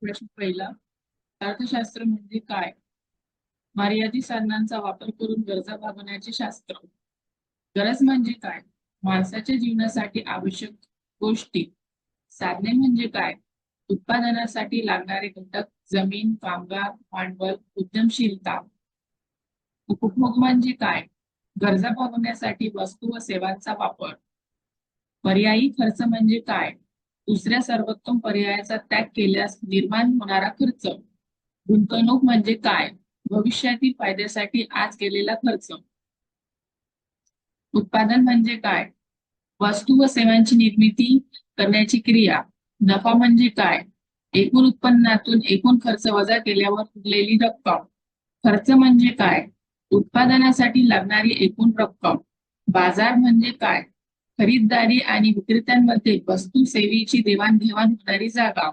प्रश्न पहिला, अर्थशास्त्र म्हणजे काय? मर्यादित साधनांचा वापर करून गरजा भागवण्याचे शास्त्र. गरज म्हणजे काय? माणसाच्या जीवनासाठी आवश्यक गोष्टी. साधने म्हणजे काय? उत्पादनासाठी लागणारे घटक, जमीन, कामगार, भांडवल, उद्यमशीलता. उपभोग म्हणजे काय? गरजा भागवण्यासाठी वस्तू व सेवांचा वापर. पर्यायी खर्च म्हणजे काय? दुसऱ्या सर्वोत्तम पर्यायाचा त्याग केल्यास निर्माण होणारा खर्च. गुंतवणूक म्हणजे काय? भविष्यातील फायद्यासाठी आज केलेला खर्च. उत्पादन म्हणजे काय? वस्तू व सेवांची निर्मिती करण्याची क्रिया. नफा म्हणजे काय? एकूण उत्पन्नातून एकूण खर्च वजा केल्यावर उरलेली रक्कम. खर्च म्हणजे काय? उत्पादनासाठी लागणारी एकूण रक्कम. बाजार म्हणजे काय? खरीददारी आणि विक्रेत्यांमध्ये वस्तू सेवेची देवाणघेवाण होणारी जागा.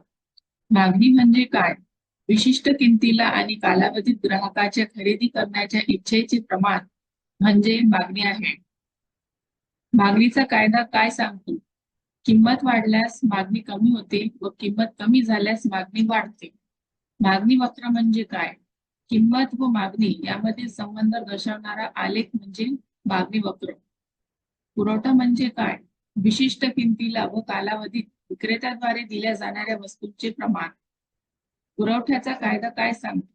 मागणी म्हणजे काय? विशिष्ट किमतीला आणि कालावधीत ग्राहकाच्या खरेदी करण्याच्या इच्छेचे प्रमाण म्हणजे मागणी आहे. मागणीचा कायदा काय सांगतो? किंमत वाढल्यास मागणी कमी होते व किंमत कमी झाल्यास मागणी वाढते. मागणी वक्र म्हणजे काय? किंमत व मागणी यामधील संबंध दर्शवणारा आलेख म्हणजे मागणी वक्र. पुरवठा म्हणजे काय? विशिष्ट किमतीला व कालावधीत विक्रेत्याद्वारे दिल्या जाणाऱ्या वस्तूंचे प्रमाण. पुरवठ्याचा कायदा काय सांगतो?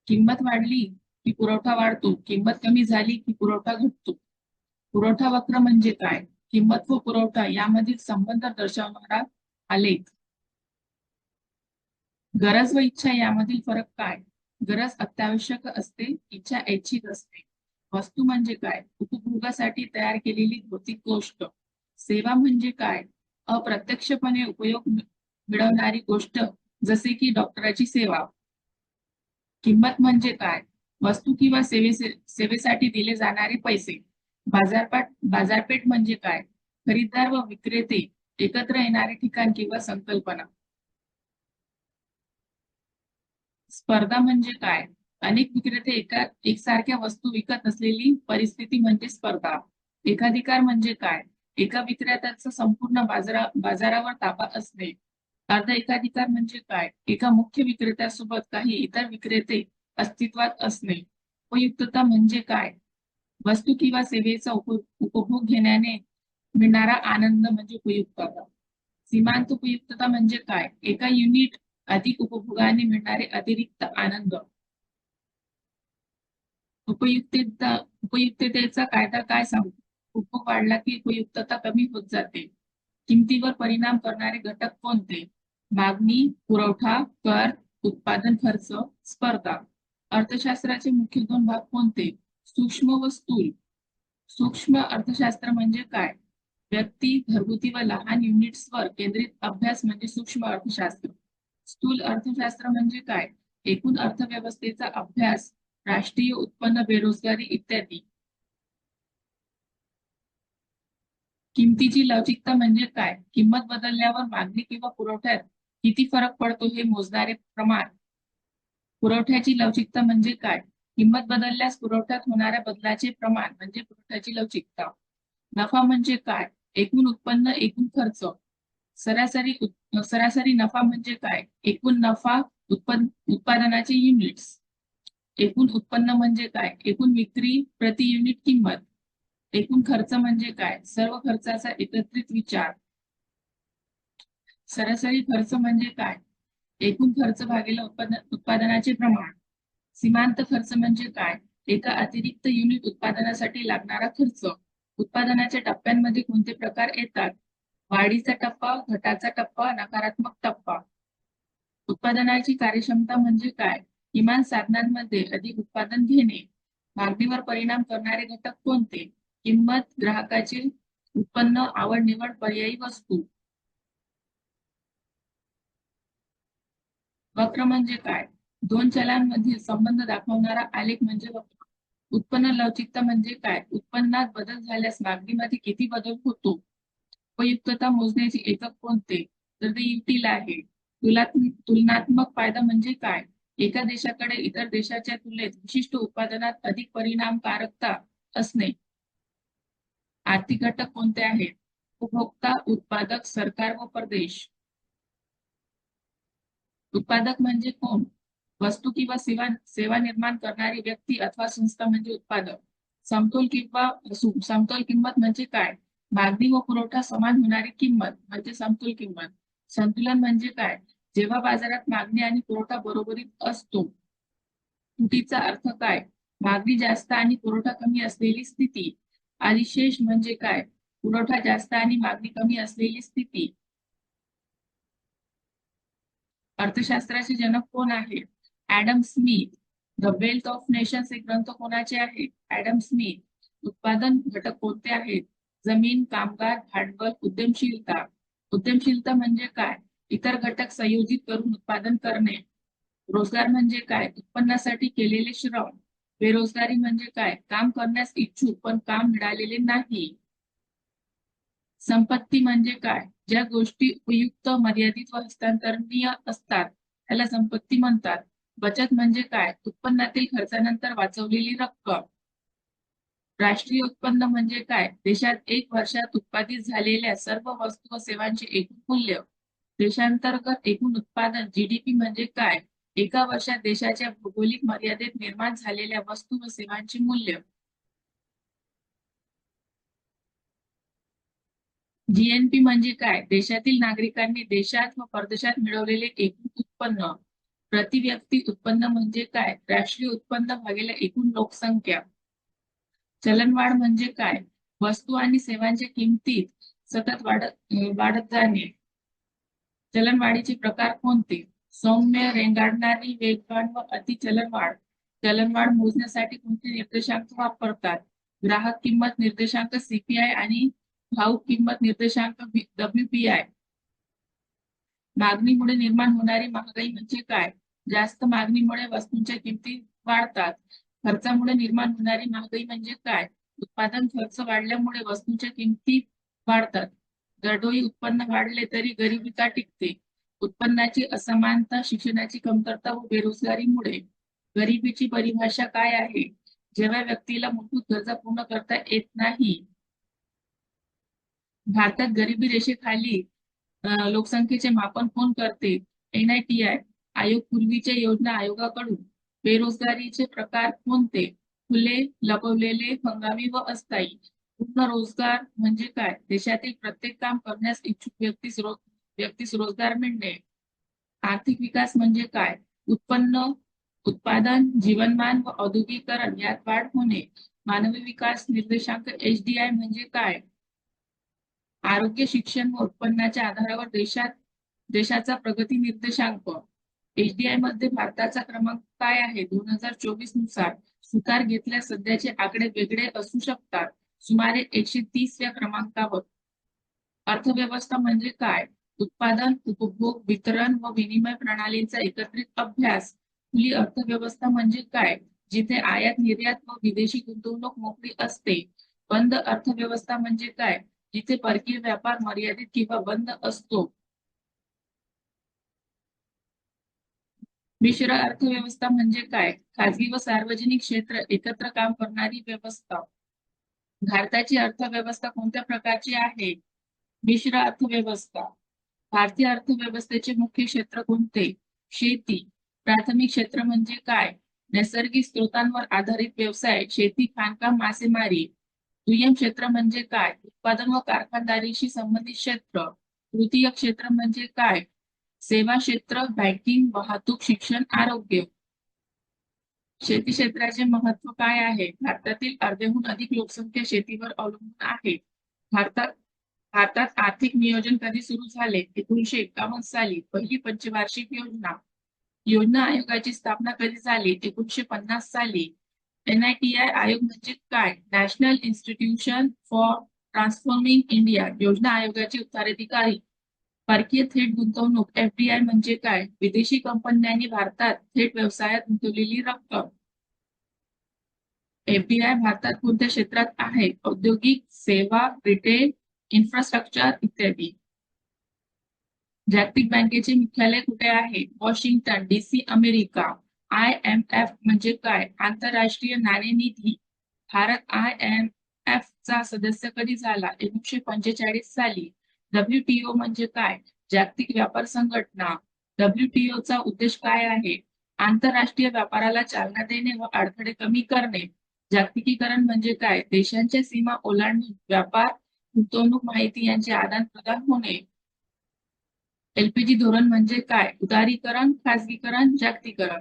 किंमत वाढली की पुरवठा वाढतो, किंमत कमी झाली की पुरवठा घटतो. पुरवठा वक्र म्हणजे काय? किंमत व पुरवठा यामधील संबंध दर्शवणारा आलेख. गरज व इच्छा यामधील फरक काय? गरज अत्यावश्यक असते, इच्छा ऐच्छिक असते. वस्तू म्हणजे काय? उपभोगासाठी तयार केलेली भौतिक गोष्ट. सेवा म्हणजे काय? अप्रत्यक्षपणे उपयोग मिळवणारी गोष्ट, जसे की डॉक्टराची सेवा. किंमत म्हणजे काय? वस्तू किंवा सेवेसाठी दिले जाणारे पैसे. बाजारपेठ म्हणजे काय? खरीददार व विक्रेते एकत्र येणारे ठिकाण किंवा संकल्पना. स्पर्धा म्हणजे काय? अनेक विक्रेते एकसारख्या वस्तू विकत असलेली परिस्थिती म्हणजे स्पर्धा. एकाधिकार म्हणजे काय? एका विक्रेत्याचा संपूर्ण बाजारावर ताबा असणे. अर्ध एकाधिकार म्हणजे काय? एका मुख्य विक्रेत्यासोबत काही इतर विक्रेते अस्तित्वात असणे. उपयुक्तता म्हणजे काय? वस्तू किंवा सेवेचा उपभोग घेण्याने मिळणारा आनंद म्हणजे उपयुक्तता. सीमांत उपयुक्तता म्हणजे काय? एका युनिट अधिक उपभोगाने मिळणारे अतिरिक्त आनंद. उपयुक्ततेचा कायदा काय सांगतो? उपभोग वाढला की उपयुक्तता कमी होत जाते. किमतीवर परिणाम करणारे घटक कोणते? मागणी, पुरवठा, कर, उत्पादन खर्च, स्पर्धा. अर्थशास्त्राचे मुख्य दोन भाग कोणते? सूक्ष्म व स्थूल. सूक्ष्म अर्थशास्त्र म्हणजे काय? व्यक्ती, घरगुती व लहान युनिट्सवर केंद्रित अभ्यास म्हणजे सूक्ष्म अर्थशास्त्र. स्थूल अर्थशास्त्र म्हणजे काय? एकूण अर्थव्यवस्थेचा अभ्यास, राष्ट्रीय उत्पन्न, बेरोजगारी इत्यादी. किमतीची लवचिकता म्हणजे काय? किंमत बदलल्यावर मागणी किंवा पुरवठ्यात किती फरक पडतो हे मोजणारे प्रमाण. पुरवठ्याची लवचिकता म्हणजे काय? किंमत बदलल्यास पुरवठ्यात होणाऱ्या बदलाचे प्रमाण म्हणजे पुरवठ्याची लवचिकता. नफा म्हणजे काय? एकूण उत्पन्न, एकूण खर्च. सरासरी नफा म्हणजे काय? एकूण नफा, उत्पादनाचे युनिट्स. एकूण उत्पन्न म्हणजे काय? एकूण विक्री प्रति युनिट किंमत. एकूण खर्च म्हणजे काय? सर्व खर्चाचा एकत्रित विचार. सरासरी खर्च म्हणजे काय? एकूण खर्च भागिले उत्पादनाचे प्रमाण. सीमांत खर्च म्हणजे काय? एका अतिरिक्त युनिट उत्पादनासाठी लागणारा खर्च. उत्पादनाच्या टप्प्यांमध्ये कोणते प्रकार येतात? वाढीचा टप्पा, घटाचा टप्पा, नकारात्मक टप्पा. उत्पादनाची कार्यक्षमता म्हणजे काय? किमान साधनांमध्ये अधिक उत्पादन घेणे. मागणीवर परिणाम करणारे घटक कोणते? किंमत, ग्राहकाचे उत्पन्न, आवड निवड, पर्यायी वस्तू. वक्र म्हणजे काय? दोन चलांमधील संबंध दाखवणारा आलेख म्हणजे वक्र. उत्पन्न लवचिकता म्हणजे काय? उत्पन्नात बदल झाल्यास मागणीमध्ये किती बदल होतो? उपयुक्तता मोजण्याचे एकक कोणते? तर ते युटिल आहे. तुलनात्मक फायदा म्हणजे काय? एका देशाकडे इतर देशाच्या तुलनेत विशिष्ट उत्पादनात अधिक परिणामकारकता असणे. आर्थिक घटक कोणते आहेत? उपभोक्ता, उत्पादक, सरकार व परदेश. उत्पादक म्हणजे कोण? वस्तू किंवा सेवा निर्माण करणारी व्यक्ती अथवा संस्था म्हणजे उत्पादक. समतोल किंमत म्हणजे काय? मागणी व पुरवठा समान होणारी किंमत म्हणजे समतोल किंमत. संतुलन म्हणजे काय? जेव्हा बाजारात मागणी आणि पुरवठा बरोबरीत असतो. तुटीचा अर्थ काय? मागणी जास्त आणि पुरवठा कमी असलेली स्थिती. अधिशेष म्हणजे काय? पुरवठा जास्त आणि मागणी कमी असलेली स्थिती. अर्थशास्त्राचे जनक कोण आहेत? Adam Smith. The wealth of nations हे ग्रंथ कोणाचे आहेत? Adam Smith. उत्पादन घटक कोणते आहेत? जमीन, कामगार, भांडवल, उद्यमशीलता. उद्यमशीलता म्हणजे काय? इतर घटक संयोजित करून उत्पादन करणे. रोजगार म्हणजे काय? उत्पन्नासाठी केलेले श्रम. बेरोजगारी म्हणजे काय? काम करण्यास इच्छुक पण काम मिळालेले नाही. संपत्ती म्हणजे काय? ज्या गोष्टी उपयुक्त, मर्यादित व हस्तांतरणीय असतात त्याला संपत्ती म्हणतात. बचत म्हणजे काय? उत्पन्नातील खर्चानंतर वाचवलेली रक्कम. राष्ट्रीय उत्पन्न म्हणजे काय? देशात एक वर्षात उत्पादित झालेल्या सर्व वस्तू व सेवांचे एकूण मूल्य. देशांतर्गत एकूण उत्पादन जीडीपी म्हणजे काय? एका वर्षात देशाच्या भौगोलिक मर्यादेत निर्माण झालेल्या वस्तू व सेवांचे मूल्य. जीएनपी म्हणजे काय? देशातील नागरिकांनी देशात व परदेशात मिळवलेले एकूण उत्पन्न. प्रति व्यक्ती उत्पन्न म्हणजे काय? राष्ट्रीय उत्पन्न भागिले एकूण लोकसंख्या. चलनवाढ म्हणजे काय? वस्तू आणि सेवांच्या किमतीत सतत वाढत जाणे. चलनवाढीचे प्रकार कोणते? सौम्य, रेंगाळणारी, वेगवान व अति चलनवाढ. चलनवाढ मोजण्यासाठी कोणते निर्देशांक वापरतात? ग्राहक किंमत निर्देशांक सीपीआय आणि घाऊक किंमत निर्देशांक डब्ल्यूपीआय. मागणीमुळे निर्माण होणारी महागाई म्हणजे काय? जास्त मागणीमुळे वस्तूंच्या किमती वाढतात. खर्चामुळे निर्माण होणारी महागाई म्हणजे काय? उत्पादन खर्च वाढल्यामुळे वस्तूंच्या किमती वाढतात. दरडोई उत्पन्न वाढले तरी गरिबी का टिकते? उत्पन्नाची असमानता, शिक्षणाची कमतरता व बेरोजगारीमुळे. गरिबीची परिभाषा काय आहे? जेव्हा व्यक्तीला मूलभूत गरजा पूर्ण करता येत नाही. भारतात गरिबी रेषेखाली लोकसंख्येचे मापन कोण करते? NITI आयोग. पूर्वीच्या योजना आयोगाकडून. बेरोजगारीचे प्रकार कोणते? खुले, लपवलेले, हंगामी व अस्थायी. पूर्ण रोजगार म्हणजे काय? देशातील प्रत्येक काम करण्यास इच्छुक व्यक्तीस रोजगार मिळणे. आर्थिक विकास म्हणजे काय? उत्पन्न, उत्पादन, जीवनमान व औद्योगिकरण यात वाढ होणे. मानवी विकास निर्देशांक HDI म्हणजे काय? आरोग्य, शिक्षण व उत्पन्नाच्या आधारावर देशाचा प्रगती निर्देशांक. HDI मध्ये भारताचा क्रमांक काय आहे? 2024 नुसार. सुतार घेतल्यास सध्याचे आकडे वेगळे असू शकतात. सुमारे 130व्या क्रमांकावर. अर्थव्यवस्था म्हणजे काय? उत्पादन, उपभोग, वितरण व विनिमय प्रणालींचा एकत्रित अभ्यास. खुली अर्थव्यवस्था म्हणजे काय? जिथे आयात निर्यात व विदेशी गुंतवणूक मोकळी असते. बंद अर्थव्यवस्था म्हणजे काय? जिथे परकीय व्यापार मर्यादित किंवा बंद असतो. मिश्र अर्थव्यवस्था म्हणजे काय? खाजगी व सार्वजनिक क्षेत्र एकत्र काम करणारी व्यवस्था. भारताची अर्थव्यवस्था कोणत्या प्रकारची आहे? मिश्र अर्थव्यवस्था. भारतीय अर्थव्यवस्थेचे मुख्य क्षेत्र कोणते? शेती. प्राथमिक क्षेत्र म्हणजे काय? नैसर्गिक स्रोतांवर आधारित व्यवसाय, शेती, खाणकाम, मासेमारी. दुय्यम क्षेत्र म्हणजे काय? उत्पादन व कारखानदारीशी संबंधित क्षेत्र. तृतीय क्षेत्र म्हणजे काय? सेवा क्षेत्र, बँकिंग, वाहतूक, शिक्षण, आरोग्य. शेती क्षेत्राचे महत्व काय आहे? भारतातील अर्ध्याहून अधिक लोकसंख्या शेतीवर अवलंबून आहे. भारतात भारतात आर्थिक नियोजन कधी सुरू झाले? 1951 साली. पहिली पंचवार्षिक योजना. योजना आयोगाची स्थापना कधी झाली? 1950 साली. NITI आयोग म्हणजे काय? National institution for transforming India. योजना आयोगाचे उत्तराधिकारी. परकीय थेट गुंतवणूक FDI म्हणजे काय? विदेशी कंपन्यांनी भारतात थेट व्यवसायात गुंतवलेली रक्कम. FDI भारतात कोणत्या क्षेत्रात आहे? औद्योगिक, सेवा, रिटेल, इन्फ्रास्ट्रक्चर इत्यादी. जागतिक बँकेचे मुख्यालय कुठे आहे? Washington DC, America. IMF म्हणजे काय? आंतरराष्ट्रीय नाणेनिधी. भारत IMF चा सदस्य कधी झाला? 1945 साली. WTO म्हणजे काय? जागतिक व्यापार संघटना. WTO चा उद्देश काय आहे? आंतरराष्ट्रीय व्यापाराला चालना देणे व अडथळे कमी करणे. जागतिकीकरण म्हणजे काय? देशांच्या सीमा ओलांडून व्यापार, गुंतवणूक, माहिती यांचे आदान प्रदान होणे. LPG धोरण म्हणजे काय? उदारीकरण, खासगीकरण, जागतिकीकरण.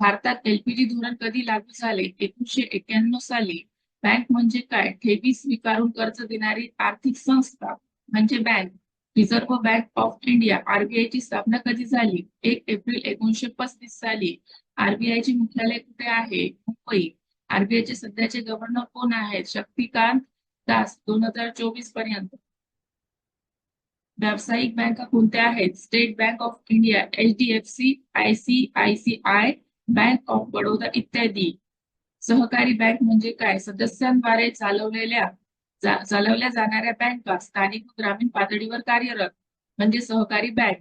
भारतात LPG धोरण कधी लागू झाले? 1991 साली. बँक म्हणजे काय? ठेवी स्वीकारून कर्ज देणारी आर्थिक संस्था म्हणजे bank. Reserve bank of India RBI ची स्थापना कधी झाली? 1 एप्रिल 1935 साली. RBI चे मुख्यालय कुठे आहे? मुंबई. RBI चे सध्याचे गव्हर्नर कोण आहेत? शक्तिकांत दास 2024 पर्यंत. व्यावसायिक बँका कोणत्या आहेत? State bank of India, HDFC, ICICI, bank of Baroda इत्यादी. सहकारी बँक म्हणजे काय? सदस्यांद्वारे चालवल्या जाणाऱ्या बँका स्थानिक व ग्रामीण पातळीवर कार्यरत म्हणजे सहकारी बँक.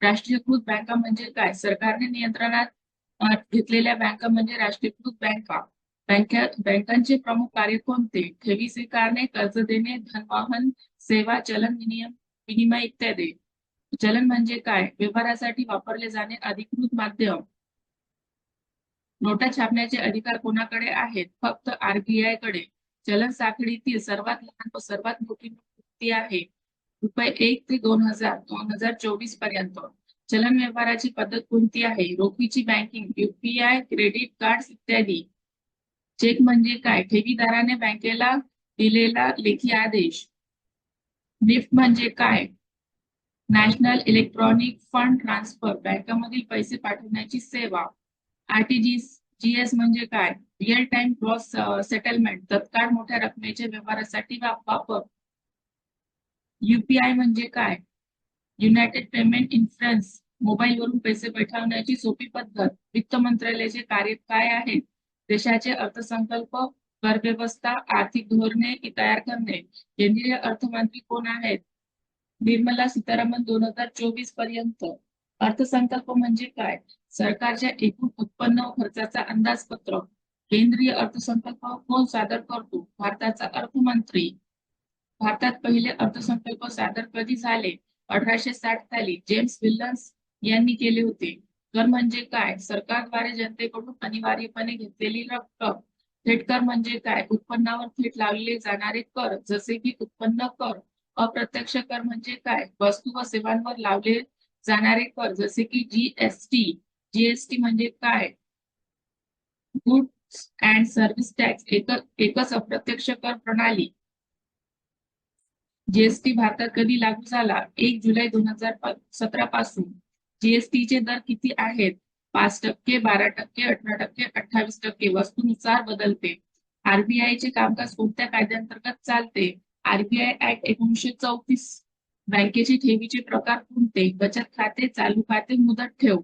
राष्ट्रीयकृत बँका म्हणजे काय? सरकारने नियंत्रणात घेतलेल्या बँका म्हणजे राष्ट्रीयकृत बँका. बँकांचे प्रमुख कार्य कोणते? ठेवी स्वीकारणे, कर्ज देणे, धनवहन सेवा, चलन विनिमय इत्यादी. चलन म्हणजे काय? व्यवहारासाठी वापरले जाणे अधिकृत माध्यम. नोटा छापण्याचे अधिकार कोणाकडे आहेत? फक्त RBI कडे. चलन साखळीतील सर्वात लहान व सर्वात मोठी नोट कोणती आहे? रुपये 1 ते 2000, 2024 पर्यंत. चलन व्यवहाराची पद्धत कोणती आहे? रोखीची बँकिंग, UPI, क्रेडिट कार्ड इत्यादी. चेक म्हणजे काय? ठेवीदाराने बँकेला दिलेला लेखी आदेश. निफ्ट म्हणजे काय? नॅशनल इलेक्ट्रॉनिक फंड ट्रान्सफर, बँकांमधील पैसे पाठवण्याची सेवा. RTGS म्हणजे काय? रिअल टाइम ग्रॉस सेटलमेंट, तत्काळ मोठ्या रकमेच्या व्यवहारासाठी वापर. UPI म्हणजे काय? युनायटेड पेमेंट इंटरफेस, मोबाईलवरून पैसे पाठवण्याची सोपी पद्धत. वित्त मंत्रालयाचे कार्य काय आहेत? देशाचे अर्थसंकल्प, कर व्यवस्था, आर्थिक धोरणे तयार करणे. केंद्रीय अर्थमंत्री कोण आहेत? निर्मला सीतारामन 2024 पर्यंत. अर्थसंकल्प म्हणजे काय? सरकारच्या एकूण उत्पन्न व खर्चाचा अंदाजपत्रक. केंद्रीय अर्थसंकल्प कोण सादर करतो? भारताचा अर्थमंत्री. भारतात पहिले अर्थसंकल्प सादर कधी झाले? 1860 साली. जेम्स विल्सन यांनी केले होते. कर म्हणजे काय? सरकारद्वारे जनतेकडून अनिवार्यपणे घेतलेली रक्कम. थेट कर म्हणजे काय? उत्पन्नावर थेट लावले जाणारे कर, जसे की उत्पन्न कर. अप्रत्यक्ष कर म्हणजे काय? वस्तू व सेवांवर लावले जाणारे कर, जसे की GST. GST म्हणजे काय? Goods and service tax. एकच अप्रत्यक्ष कर प्रणाली. GST भारतात कधी लागू झाला? 1 जुलै 2017 पासून. GST चे दर किती आहेत? 5%, 12%, 18%, 28%. वस्तूनुसार बदलते. RBI चे कामकाज कोणत्या कायद्यांतर्गत चालते? RBI act 1934. बँकेचे ठेवीचे प्रकार कोणते? बचत खाते, चालू खाते, मुदत ठेव.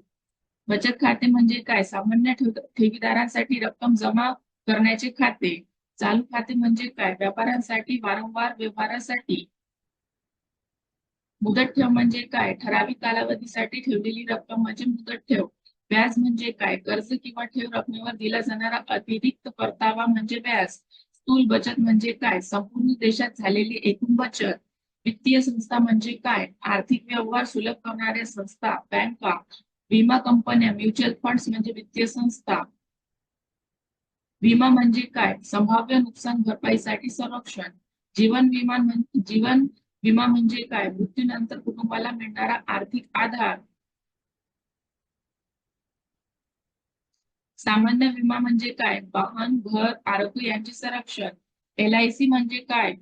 बचत खाते म्हणजे काय? सामान्य ठेवीदारांसाठी रक्कम जमा करण्याचे खाते. चालू खाते म्हणजे काय? व्यापाऱ्यांसाठी, वारंवार व्यवहारासाठी. मुदत ठेव म्हणजे काय? ठराविक कालावधीसाठी ठेवलेली रक्कम म्हणजे मुदत ठेव. व्याज म्हणजे काय? कर्ज किंवा ठेव रकमेवर दिला जाणारा अतिरिक्त परतावा म्हणजे व्याज. स्थूल बचत म्हणजे काय? संपूर्ण देशात झालेली एकूण बचत. वित्तीय संस्था म्हणजे काय? आर्थिक व्यवहार सुलभ करणाऱ्या संस्था, बँका. विमा कंपन्या, म्युच्युअल फंड्स म्हणजे वित्तीय संस्था. विमा म्हणजे काय? संभाव्य नुकसान भरपाईसाठी संरक्षण. जीवन विमा म्हणजे काय? मृत्यूनंतर कुटुंबाला मिळणारा आर्थिक आधार. सामान्य विमा म्हणजे काय? वाहन, घर, आरोग्य यांचे संरक्षण. LIC म्हणजे काय?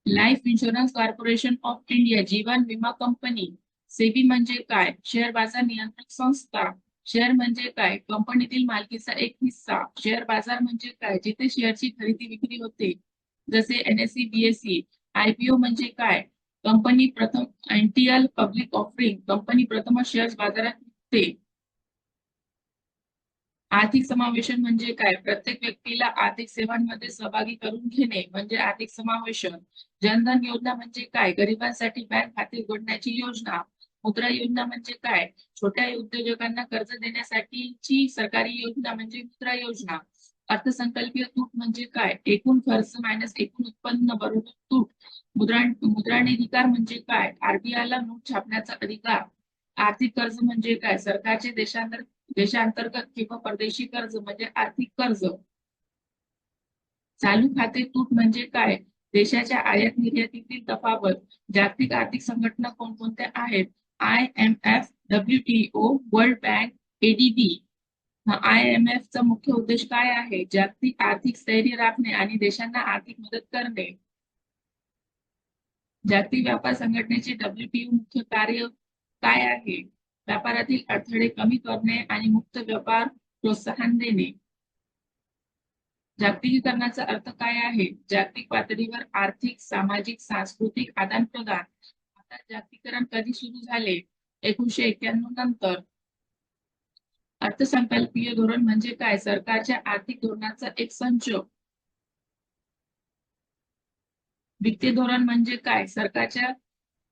Life insurance corporation of India, जीवन विमा कंपनी. सेबी म्हणजे काय? शेअर बाजार नियंत्रक संस्था. शेअर म्हणजे काय? कंपनीतील मालकीचा एक हिस्सा. शेअर बाजार म्हणजे काय? जिथे शेअरची खरेदी विक्री होते, जसे NSE, BSE. IPO म्हणजे काय? कंपनी प्रथम एनटीएल पब्लिक ऑफरिंग, कंपनी प्रथम शेअर्स बाजारात विकते. आर्थिक समावेशन म्हणजे काय? प्रत्येक व्यक्तीला आर्थिक सेवांमध्ये सहभागी करून घेणे म्हणजे आर्थिक समावेशन. जनधन योजना म्हणजे काय? गरिबांसाठी बँक खाते उघडण्याची योजना. मुद्रा योजना म्हणजे काय? छोट्या उद्योजकांना कर्ज देण्यासाठीची सरकारी योजना म्हणजे मुद्रा योजना. अर्थसंकल्पीय तूट म्हणजे काय? एकूण खर्च मायनस एकूण उत्पन्न बरोबर तूट. मुद्रांधिकार म्हणजे काय? आरबीआयला नोट छापण्याचा अधिकार. आर्थिक कर्ज म्हणजे काय? सरकारचे देशांतर्गत किंवा परदेशी कर्ज म्हणजे आर्थिक कर्ज. चालू खाते तूट म्हणजे काय? देशाच्या आयात निर्यातीतील तफावत. जागतिक आर्थिक संघटना कोणकोणत्या आहेत? IMF, WTO, world bank, ADB. IMF चा मुख्य उद्देश काय आहे? जागतिक आर्थिक स्थैर्य राखणे आणि देशांना आर्थिक मदत करणे. जागतिक व्यापार संघटनेचे WTO मुख्य कार्य काय आहे? व्यापारातील अडथळे कमी करणे आणि मुक्त व्यापार प्रोत्साहन देणे. जागतिकीकरणाचा अर्थ काय आहे? जागतिक पातळीवर आर्थिक, सामाजिक, सांस्कृतिक आदान-प्रदान. आता जागतिकीकरण कधी सुरू झाले? 1991 नंतर. अर्थसंकल्पीय धोरण म्हणजे काय? सरकारच्या आर्थिक धोरणाचा एक संच. वित्तीय धोरण म्हणजे काय? सरकारच्या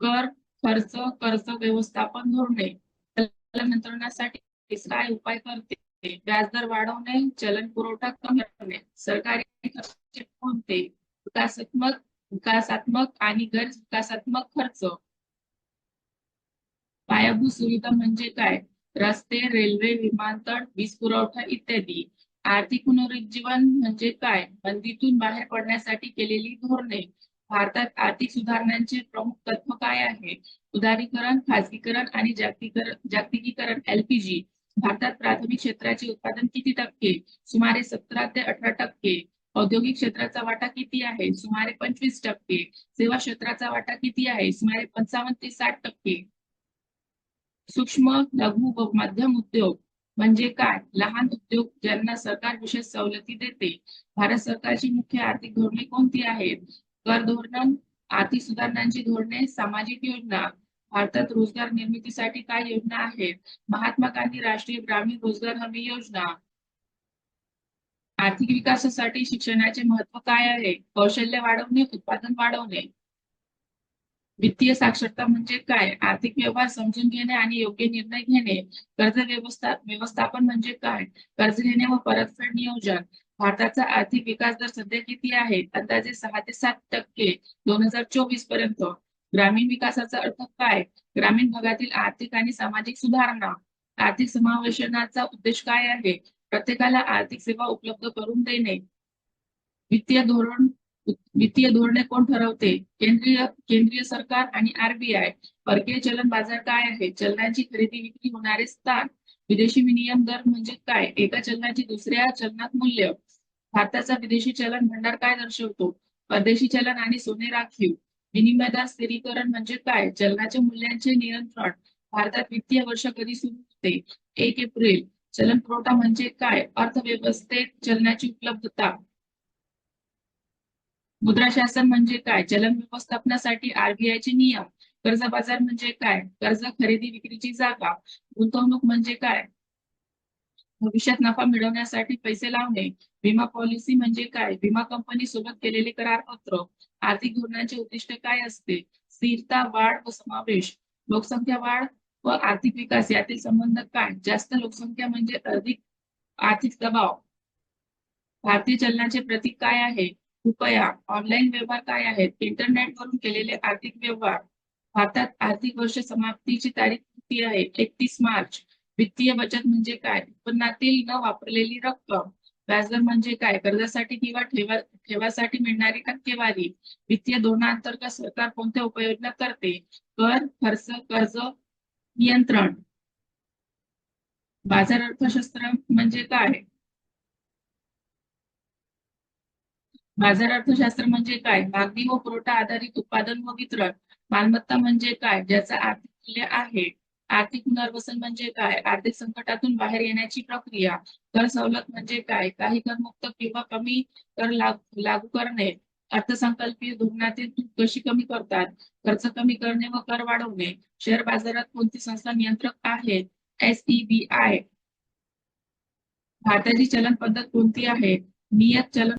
कर, खर्च, कर्ज व्यवस्थापन धोरणे. नियंत्रणासाठी काय उपाय करते? व्याजदर वाढवणे, चलन पुरवठा कमी करणे. सरकारी खर्च कोणते? विकासात्मक आणि गैर विकासात्मक खर्च. पायाभूत सुविधा म्हणजे काय? रस्ते, रेल्वे, विमानतळ, वीज पुरवठा इत्यादी. आर्थिक पुनरुज्जीवन म्हणजे काय? मंदीतून बाहेर पडण्यासाठी केलेली धोरणे. भारतात आर्थिक सुधारणांचे प्रमुख तत्व काय आहे? उदारीकरण, खासगीकरण आणि जागतिकीकरण. LPG. भारतात प्राथमिक क्षेत्राचे उत्पादन किती टक्के? सुमारे 17 ते 18%. औद्योगिक क्षेत्राचा वाटा किती आहे? सुमारे 25%. सेवा क्षेत्राचा वाटा किती आहे? सुमारे 55 ते 60%. सूक्ष्म, लघु व मध्यम उद्योग म्हणजे काय? लहान उद्योग ज्यांना सरकार विशेष सवलती देते. भारत सरकारची मुख्य आर्थिक धोरणे कोणती आहेत? कर धोरण, आर्थिक सुधारणांची धोरणे, सामाजिक योजना. भारतात रोजगार निर्मितीसाठी काय योजना आहेत? महात्मा गांधी राष्ट्रीय ग्रामीण रोजगार हमी योजना. आर्थिक विकासासाठी शिक्षणाचे महत्व काय आहे? कौशल्य वाढवणे, उत्पादन वाढवणे. वित्तीय साक्षरता म्हणजे काय? आर्थिक व्यवहार समजून घेणे आणि योग्य निर्णय घेणे. कर्ज व्यवस्थापन म्हणजे काय? कर्ज घेणे व परतफेड नियोजन. भारताचा आर्थिक विकास दर सध्या किती आहे? अंदाजे 6 ते 7% 2024 पर्यंत. ग्रामीण विकासाचा अर्थ काय? ग्रामीण भागातील आर्थिक आणि सामाजिक सुधारणा. आर्थिक समावेशनाचा उद्देश काय आहे? प्रत्येकाला आर्थिक सेवा उपलब्ध करून देणे. वित्तीय धोरण वित्तीय धोरणे कोण ठरवते? केंद्रीय सरकार आणि RBI. परकीय चलन बाजार काय आहे? चलनांची खरेदी विक्री होणारे स्थान. विदेशी विनिमय दर म्हणजे काय? एका चलनाचे दुसऱ्या चलनात मूल्य. भारताचा विदेशी चलन भंडार काय दर्शवतो? परदेशी चलन आणि सोने राखीव. विनिमय दर स्थिरीकरण म्हणजे काय? चलनाच्या मूल्यांचे नियंत्रण. भारतात वित्तीय वर्ष कधी सुरू होते? 1 एप्रिल. चलन पुरवठा म्हणजे काय? अर्थव्यवस्थेत चलनाची उपलब्धता. मुद्रा शासन म्हणजे काय? चलन व्यवस्थापनासाठी RBIचे नियम. कर्ज बाजार म्हणजे काय? कर्ज खरेदी विक्रीची जागा. गुंतवणूक म्हणजे काय? भविष्यात नफा मिळवण्यासाठी पैसे लावणे. विमा पॉलिसी म्हणजे काय? विमा कंपनी सोबत केलेले करारपत्र. आर्थिक धोरणांचे उद्दिष्ट काय असते? स्थिरता, वाढ व समावेश. लोकसंख्या वाढ व आर्थिक विकास यातील संबंध काय? जास्त लोकसंख्या म्हणजे अधिक आर्थिक दबाव. भारतीय चलनाचे प्रतीक काय आहे? रुपया. ऑनलाईन व्यवहार काय आहेत? इंटरनेटवरून केलेले आर्थिक व्यवहार. भारतात आर्थिक वर्ष समाप्तीची तारीख किती आहे? 31 मार्च. वित्तीय बचत म्हणजे काय? उत्पन्नातील न वापरलेली रक्कम. व्याजदर म्हणजे काय? कर्जासाठी किंवा ठेवासाठी मिळणारी टक्केवारी. वित्तीय धोरणांतर्गत सरकार कोणत्या उपाययोजना करते? कर, खर्च, कर्ज नियंत्रण. बाजार अर्थशास्त्र म्हणजे काय? बाजार अर्थशास्त्र म्हणजे काय? मागणी व पुरवठा आधारित उत्पादन व वितरण. मालमत्ता म्हणजे काय? ज्याचं आर्थिक मूल्य आहे. आर्थिक पुनर्वसन म्हणजे काय? आर्थिक संकटातून बाहेर येण्याची प्रक्रिया. कर सवलत म्हणजे काय? काही करमुक्त किंवा कमी कर लागू करणे. अर्थसंकल्पीय धोरणातील तूट कशी कमी करतात? खर्च कमी करणे व कर वाढवणे. शेअर बाजारात कोणती संस्था नियंत्रक आहे? SEBI. भारताची चलन पद्धत कोणती आहे? नियत चलन